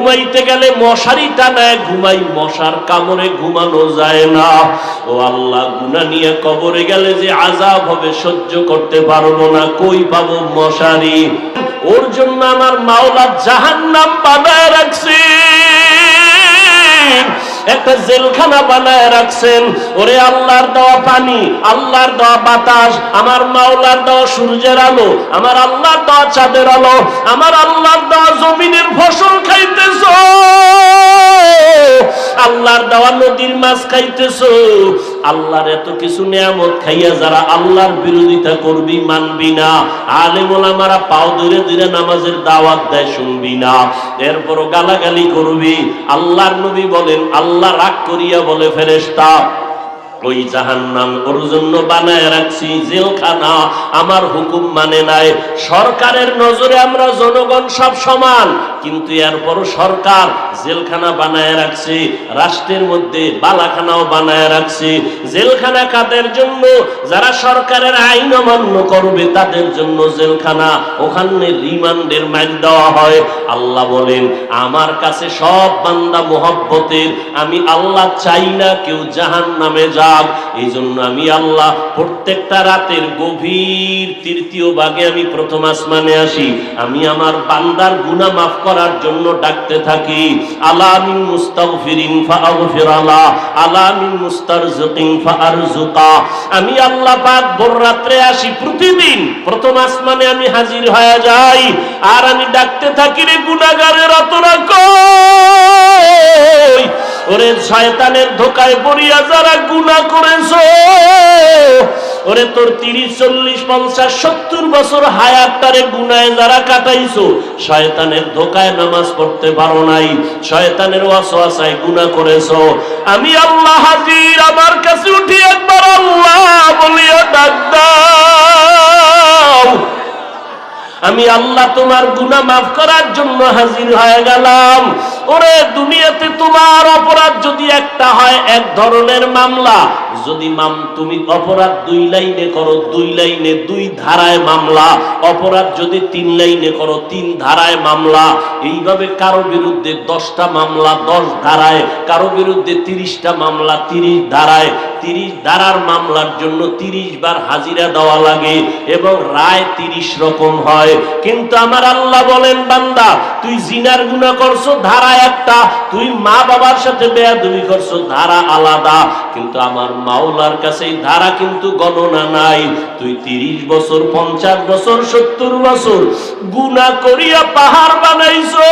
ঘুমাইতে গেলে মশারি টানায় ঘুমাই, মশার কামড়ে ঘুমানো যায় না। ও আল্লাহ, গুনাহ নিয়ে কবরে গেলে যে আযাব হবে সহ্য করতে পারবো না, কই পাবো মশারি? ওর জন্য আমার মাওলা জাহান্নাম বানায় রাখছে, একটা জেলখানা বানায় রাখছেন। ওরে আল্লাহর দেওয়া পানি, আল্লাহর দেওয়া বাতাস, আমার মাওলার দেওয়া সূর্যের আলো, আমার আল্লাহর দেওয়া চাঁদের আলো, আমার আল্লাহর দেওয়া জমিনের ফসল খাইতেছো, আল্লাহর দেওয়া নদীর মাছ খাইতেছো। আল্লাহর এত কিছু নিয়ামত খাইয়া যারা আল্লাহর বিরোধিতা করবি, মানবি না, আলেম ওলামারা পাও ধরে ধরে নামাজের দাওয়াত দেয়, শুনবি না, এরপরও গালাগালি করবি। আল্লাহর নবী বলেন, আল্লাহ রাগ করিয়া বলে ফেরেশতা, ওই জাহান্নাম ওর জন্য বানায় রাখছি জেলখানা, আমার হুকুম মানে নাই। সরকারের নজরে আমরা জনগণ সব সমান, কিন্তু এরপরও সরকার জেলখানা বানায় রাখছে, রাষ্ট্রের মধ্যে বালাখানাও বানায় রাখছে। জেলখানা কাদের জন্য? যারা সরকারের আইন অমান্য করবে তাদের জন্য জেলখানা, ওখানে রিমান্ডের মাইল দেওয়া হয়। আল্লাহ বলেন, আমার কাছে সব বান্দা মোহব্বতের, আমি আল্লাহ চাই না কেউ জাহান্নামে যায়। এই জন্য আমি আল্লাহ প্রত্যেকটা রাতের গভীর তৃতীয় ভাগে আমি প্রথম আসমানে আসি, আমি আমার বান্দার গুনাহ মাফ করার জন্য ডাকতে থাকি। আলা মিন মুস্তাগফিরিন ফাগফির আলা, আলা মিন মুস্তারজিকিন ফারজুকা। আমি আল্লাহ পাক ভোর রাত্রে আসি, প্রতিদিন প্রথম আসমানে আমি হাজির হয়ে যাই, আর আমি ডাকতে থাকি, রে গুনাহগারেরা তোরা কই? ওরে শয়তানের ধোকায় পড়িয়া যারা গুনাহ করেছো, ওরে তোর 30, 40, 50, 70 বছর হায়াতটারে গুনাহে যারা কাটাইছো, শয়তানের ধোকায় নামাজ পড়তে পারো নাই, শয়তানের ওয়াসওয়াসায় গুনাহ করেছো, আমি আল্লাহ হাজির, আমার কাছে উঠি একবার আল্লাহ বলিয়া ডাক দাও। আমি আল্লাহ তোমার গুনাহ মাফ করার জন্য হাজির হয়ে গেলাম। ওরে দুনিয়াতে তোমার অপরাধ যদি একটা হয়, এক ধরনের মামলা, যদি তুমি অপরাধ 2 লাইনে করো, 2 লাইনে 2 ধারায় মামলা, অপরাধ যদি 3 লাইনে করো, 3 ধারায় মামলা, এইভাবে কারো বিরুদ্ধে 10টা মামলা 10 ধারায়, কারো বিরুদ্ধে 30টা মামলা 30 ধারায়, 30 ধারার মামলার জন্য 30 বার হাজিরা দেওয়া লাগে এবং রায় 30 রকম হয়। কিন্তু আমার আল্লাহ বলেন, বান্দা তুই জিনার গুনাহ করছো, ধারা একটা, তুই মা বাবার সাথে বেয়াদবি করছো, ধারা আলাদা, কিন্তু আমার মাওলার কাছে এই ধারা কিন্তু গণনা নাই। তুই 30 বছর 50 বছর 70 বছর গুনাহ করিয়া পাহাড় বানাইছো,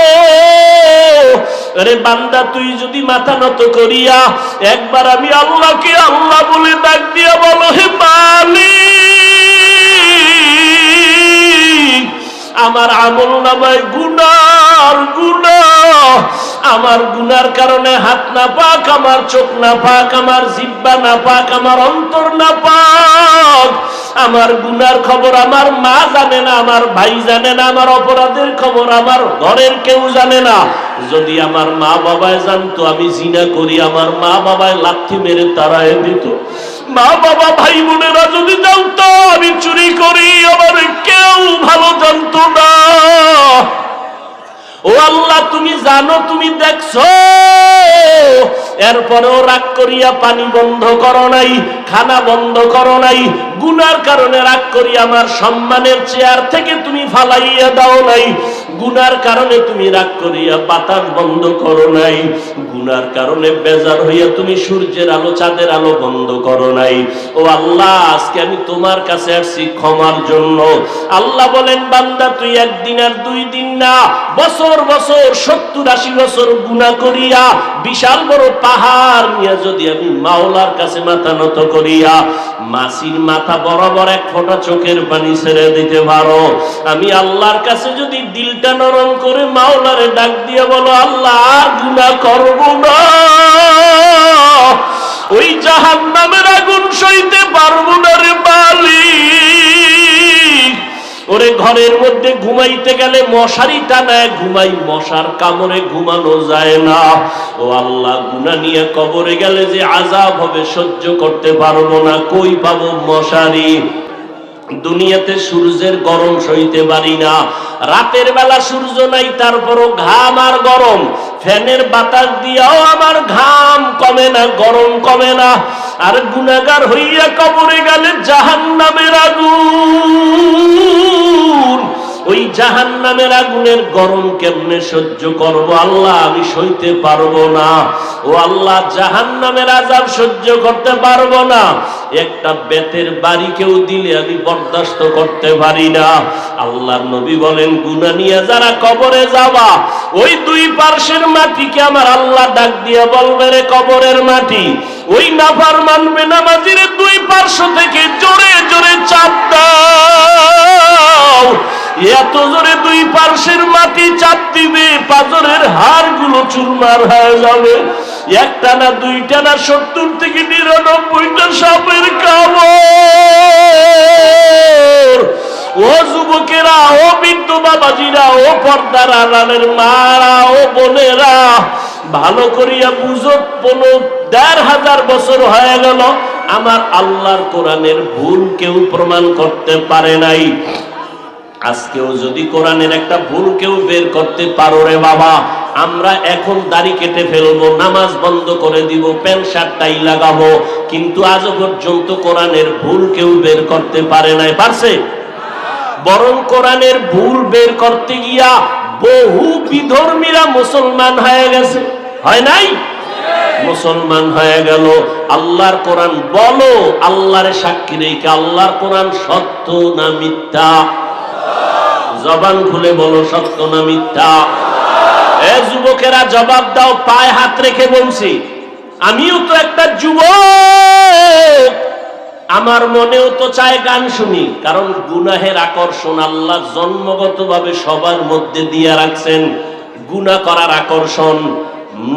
আরে বান্দা তুই যদি মাথা নত করিয়া একবার আমি আল্লাহকে আল্লাহ বলে ডাক দিয়া বলো, হে মালিক, আমার আমল নামায় গুনার গুনাহ, আমার গুনার কারণে হাত না পাক, আমার চোখ না পাক, আমার জিহ্বা না পাক, আমার অন্তর না পাক, আমার গুনার খবর আমার মা জানে না, আমার ভাই জানে না, আমার অপরাধের খবর আমার ঘরের কেউ জানে না। যদি আমার মা বাবায় জানতো আমি জিনা করি, আমার মা বাবায় লাথি মেরে তাড়ায় দিত। মা বাবা ভাই বোনেরা যদি জানতো আমি চুরি করি, আমার কেউ ভালো জানতো না। ও আল্লাহ, তুমি জানো, তুমি দেখছো, এরপরেও রাগ করিয়া পানি বন্ধ করো নাই, খানা বন্ধ করো নাই, গুনার কারণে রাগ করিয়া আমার সম্মানের চেয়ার থেকে তুমি ফালাইয়া দাও নাই, গুনার কারণে তুমি রাগ করিয়া বাতাস বন্ধ করো নাই, গুনার কারণে বেজার হইয়া তুমি সূর্যের আলো চাঁদের আলো বন্ধ করো নাই। ও আল্লাহ, আজকে আমি তোমার কাছে আসছি ক্ষমার জন্য। আল্লাহ বলেন, বান্দা তুই একদিন আর 2 দিন না, বছর বছর 70-80 বছর গুনাহ করিয়া বিশাল বড় পাহাড় নিয়ে যদি আমি মাওলার কাছে মাথা নত করিয়া মাসির মাথা বরাবর 1 ফোঁটা চোখের পানি ছেড়ে দিতে পারো, আমি আল্লাহর কাছে যদি দিলটা নরম করে মাওলারে ডাক দিয়ে বলো, আল্লাহ আর গুনাহ করব না, ওই জাহান্নামের আগুন সইতে পারবো না রে মালিক। ওরে ঘরের মধ্যে ঘুমাইতে গেলে মশারি টানায় ঘুমাই, মশার কামড়ে ঘুমানো যায় না। ও আল্লাহ, গুনাহ নিয়ে কবরে গেলে যে আযাব হবে সহ্য করতে পারবো না, কই পাবো মশারি? দুনিয়াতে সূর্যের গরম সইতে পারি না, রাতের বেলা সূর্য নাই তারপরও ঘাম আর গরম, ফ্যানের বাতাস দিয়াও আমার ঘাম কমে না, গরম কমে না। আর গুনাহগার হইয়া কবরে গেলে জাহান্নামের আগুন, ওই জাহান্নামের আগুনের গরম কেমনে সহ্য করব আল্লাহ, আমি সইতে পারবো না। ও আল্লাহ, জাহান্নামের আযাব সহ্য করতে পারবো না। একটা বেতের বাড়ি কেউ দিলে আমি বরদাস্ত করতে পারি না। আল্লাহর নবী বলেন, গুনাহ নিয়ে যারা কবরে যাবা, ওই দুই পার্শ্বের মাটিকে আমার আল্লাহ ডাক দিয়ে বলবে, রে কবরের মাটি, ওই নাফরমান বেনামাজির দুই পার্শ্ব থেকে জোরে জোরে চাপ দাও। এত জোরে দুই পার্শ্বের মাটি চাপ দিবে, পাথরের হাড়গুলো চুরমার হয়ে যাবে। একটা না, দুইটা না, 70 থেকে 99টা সাপের কামড়। ও যুবকেরা, ও বৃদ্ধ বাবাজিরা, ও পর্দার আড়ালের মারা, ও বোনেরা, ভালো করিয়া বুঝো। 15,500 বছর হয়ে গেল আমার আল্লাহর কোরআনের ভুল কেউ প্রমাণ করতে পারে নাই। আজকেও যদি কোরআনের একটা ভুল কেউ বের করতে পারো রে বাবা, আমরা এখন দাড়ি কেটে ফেলবো, নামাজ বন্ধ করে দিব, প্যান্ট শার্ট টাই লাগাবো, কিন্তু আজও পর্যন্ত কোরআনের ভুল কেউ বের করতে পারে নাই। পারছে? বরং কোরআনের ভুল বের করতে গিয়া বহু বিধর্মীরা মুসলমান হয়ে গেছে, হয় নাই? মুসলমান হয়ে গেল। আল্লাহর কোরআন বলো, আল্লাহর সাক্ষী রেখে, আল্লাহর কোরআন সত্য না মিথ্যা? জবান খুলে বলো, সত্য না মিথ্যা? এ যুবকেরা জবাব দাও, পায়ে হাত রেখে বলছি। আমিও তো একটা যুবক, আমার মনেও তো চায় গান শুনি, কারণ গুনাহের আকর্ষণ আল্লাহ জন্মগতভাবে সবার মধ্যে দিয়ে রাখছেন। গুনাহ করার আকর্ষণ,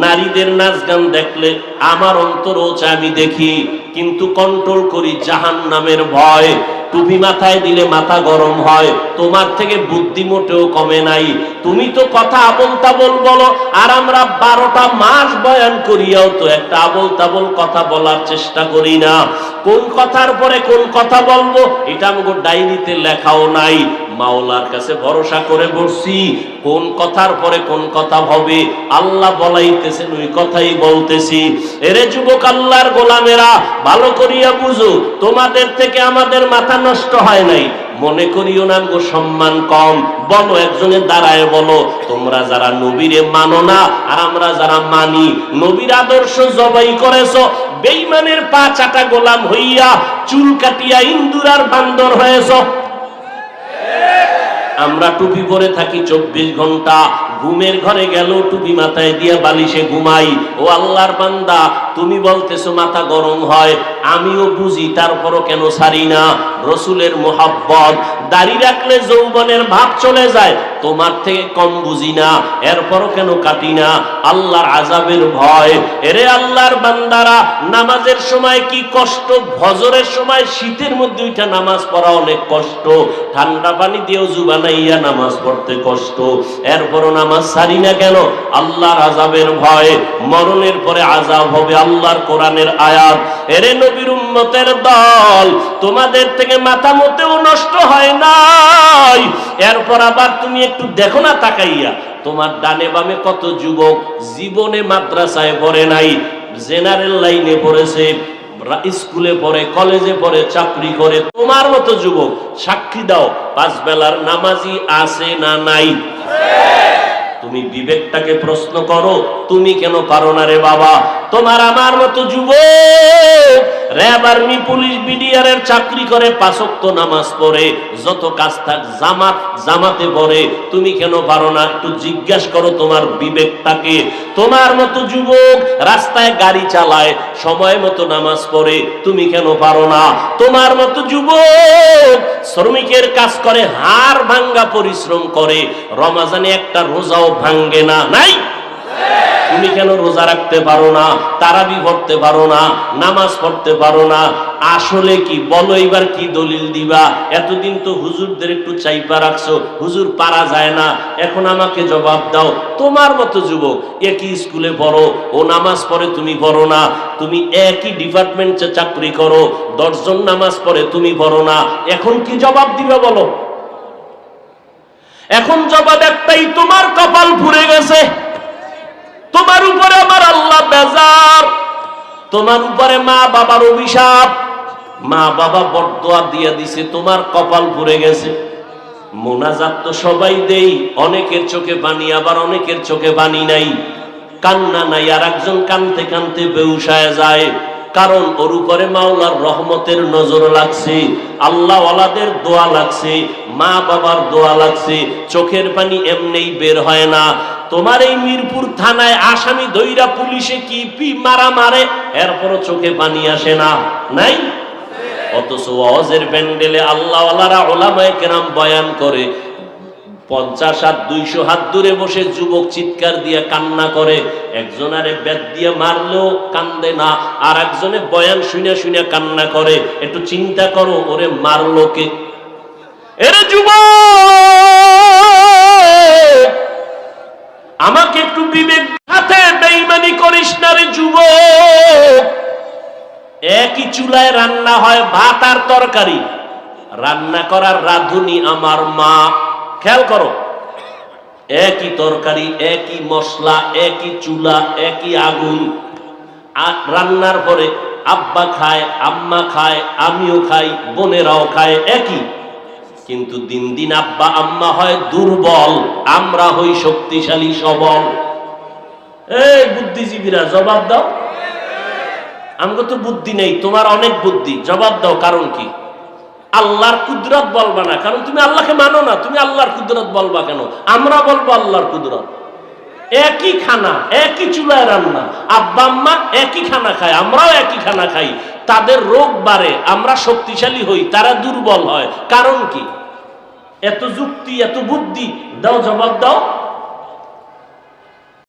নারীদের নাচ গান দেখলে আমার অন্তরও চায় আমি দেখি, কিন্তু কন্ট্রোল করি জাহান্নামের ভয়। টুপি মাথায় দিলে মাথা গরম হয়, তোমার থেকে বুদ্ধি মোটেও কমে নাই। তুমি তো কথা আবল তাবল বলো, আর আমরা 12টা মাস বয়ান করিয়াও তো একটা আবল তাবল কথা বলার চেষ্টা করি না। কোন কথার পরে কোন কথা বলবো এটা আমাদের ডায়েরিতে লেখাও নাই। মাওলার কাছে ভরসা করে বসছি, কোন কথার পরে কোন কথা হবে আল্লাহ বলাইতেছেন, ওই কথাই বলতেছি। এরে যুবক, আল্লাহর গোলামেরা, ভালো করিয়া বুঝো, তোমাদের থেকে আমাদের মাথা নষ্ট হয় নাই। মনে করিও না গো সম্মান কম। বলো, একজনের দাঁড়ায় বলো, তোমরা যারা নবীরে মানো না আর আমরা যারা মানি, নবীর আদর্শ জবাই করেছো, বেঈমানের পা চাটা গোলাম হইয়া চুল কাটিয়া ইন্দুর আর বান্দর হয়েছ। আমরা টুপি পরে থাকি 24 ঘন্টা, ঘুমের ঘরে গেল টুপি মাথায় দিয়া বালিশে ঘুমাই। ও আল্লাহর বান্দা, তুমি বলতেছো মাথা গরম হয়, আমিও বুঝি, তারপরও কেন ছাড়ি না? রসুলের মোহাব্বত, দাড়ি রাখলে যৌবনের ভাব চলে যায়, তোমার থেকে কম বুঝি না, এরপরও কেন কাটি না? আল্লাহর আযাবের ভয়। এরে আল্লাহর বান্দারা, নামাজের সময় কি কষ্ট, ফজরের সময় শীতের মধ্যে উঠা নামাজ পড়া অনেক কষ্ট, ঠান্ডা পানি দিয়ে ওযু বানাইয়া নামাজ পড়তে কষ্ট, এরপরও নামাজ ছাড়ি না কেন? আল্লাহর আযাবের ভয়। মরণের পরে আযাব হবে, আল্লাহর কোরআনের আয়াত। এরে নবীর উম্মতের দল, তোমাদের থেকে মাথা মতেও নষ্ট হয় নাই। এরপর আবার তুমি একটু দেখো না তাকাইয়া, তোমার ডানে বামে কত যুবক জীবনে মাদ্রাসায় পড়ে নাই, জেনারেল লাইনে পড়েছে, স্কুলে পড়ে, কলেজে পড়ে, চাকরি করে। তোমার মতো যুবক সাক্ষী দাও, 5 বেলার নামাজি আছে না নাই? তুমি বিবেকটাকে প্রশ্ন করো, তুমি কেন পারো না রে বাবা? তোমার আমার মতো যুবক র‍্যাব, আর্মি, পুলিশ, বিডিআর এর চাকরি করে, 5 ওয়াক্ত নামাজ পড়ে, যত কাজ থাক জামাতে পড়ে, তুমি কেন পারো না? একটু জিজ্ঞাসা করো তোমার বিবেকটাকে। তোমার মতো যুবক রাস্তায় গাড়ি চালায়, সময় মতো নামাজ পড়ে, তুমি কেন পারো না? তোমার মতো যুবক শ্রমিকের কাজ করে, হাড় ভাঙ্গা পরিশ্রম করে, রমজানে একটা রোজাও ভাঙ্গে না, নাই? তুমি কেন রোজা রাখতে পারো না, তারাবি পড়তে পারো না, নামাজ পড়তে পারো না? আসলে কি বলো, এবার কি দলিল দিবা? এতদিন তো হুজুরদের একটু চাইপা রাখছো, হুজুর পারা যায় না, এখন আমাকে জবাব দাও। তোমার মতো যুবক একই স্কুলে পড়ো, ও নামাজ পড়ে তুমি পড়ো না, তুমি একই ডিপার্টমেন্টে চাকরি করো, 10 জন নামাজ পড়ে তুমি পড়ো না, এখন কি জবাব দিবে বলো? এখন জবাব একটাই, তোমার কপাল পুড়ে গেছে, তোমার উপরে আমার আল্লাহ বেজার, তোমার উপরে মা বাবার অভিশাপ, মা বাবা বরদোয়া দিয়ে দিছে, তোমার কপাল পুড়ে গেছে। মোনাজাত তো সবাই দেই, অনেকের চোখে পানি, আবার অনেকের চোখে পানি নাই, কান্না নাই, আর একজন কানতে কানতে বেউসায় যায়, কারণ ওর উপরে মাওলার রহমতের নজর লাগছে, আল্লাহ ওয়ালাদের দোয়া লাগছে, মা বাবার দোয়া লাগছে, চোখের পানি এমনিই বের হয় না। তোমার এই মিরপুর থানায় আসামি ধইরা পুলিশে কি মারা মারে, এরপরও চোখে পানি আসে না? নাই? অথচ ওয়াজের প্যান্ডেলে আল্লাহ ওয়ালারা উলামায়ে কেরাম বয়ান করে, 50 হাত 200 হাত দূরে বসে যুবক চিৎকার দিয়ে কান্না করে, একজনারে বেত দিয়ে মারলেও কান্দে না, আর একজনে বয়ান শুনে শুনে কান্না করে। একটু চিন্তা করো, ওরে মারলো কে? এরে যুবক, আমাকে একটু বিবেক হাতে বেঈমানি করিস না রে যুবক। একই চুলায় রান্না হয় ভাত আর তরকারি, রান্না করার রাঁধুনি আমার মা, খেয়াল করো, একই তরকারি, একই মশলা, একই চুলা, একই আগুন, আর রান্নার পরে আব্বা খায়, আম্মা খায়, আমিও খাই, বোনেরাও খায় একই, কিন্তু দিন দিন আব্বা আম্মা হয় দুর্বল, আমরা হই শক্তিশালী সবল। এই বুদ্ধিজীবীরা জবাব দাও, আমাকে তো বুদ্ধি নেই, তোমার অনেক বুদ্ধি, জবাব দাও কারণ কি? আল্লাহর কুদরত বলবা না, কারণ তুমি আল্লাহকে মানো না, তুমি আল্লাহর কুদরত বলবা কেন? আমরা বলবো আল্লাহর কুদরত। একই খানা, একই চুলায় রান্না, আব্বা আম্মা একই খানা খায়, আমরাও একই খানা খাই, তাদের রোগ বাড়ে, আমরা শক্তিশালী হই, তারা দুর্বল হয়, কারণ কি? এত যুক্তি, এত বুদ্ধি, দাও জবাব দাও।